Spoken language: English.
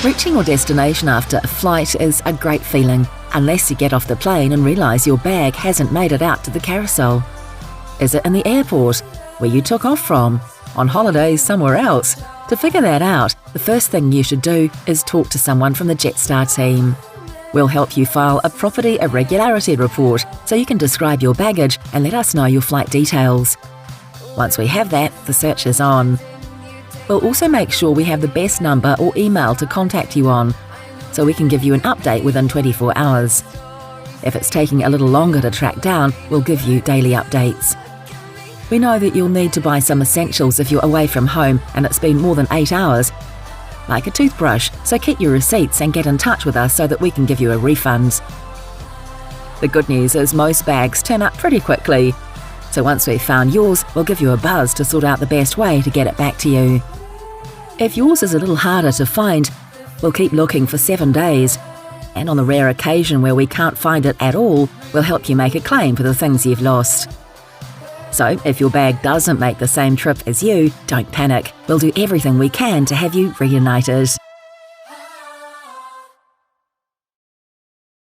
Reaching your destination after a flight is a great feeling, unless you get off the plane and realise your bag hasn't made it out to the carousel. Is it in the airport, where you took off from, on holidays somewhere else? To figure that out, the first thing you should do is talk to someone from the Jetstar team. We'll help you file a property irregularity report so you can describe your baggage and let us know your flight details. Once we have that, the search is on. We'll also make sure we have the best number or email to contact you on, so we can give you an update within 24 hours. If it's taking a little longer to track down, we'll give you daily updates. We know that you'll need to buy some essentials if you're away from home and it's been more than 8 hours, like a toothbrush, so keep your receipts and get in touch with us so that we can give you a refund. The good news is most bags turn up pretty quickly, so once we've found yours, we'll give you a buzz to sort out the best way to get it back to you. If yours is a little harder to find, we'll keep looking for 7 days, and on the rare occasion where we can't find it at all, we'll help you make a claim for the things you've lost. So if your bag doesn't make the same trip as you, don't panic. We'll do everything we can to have you reunited.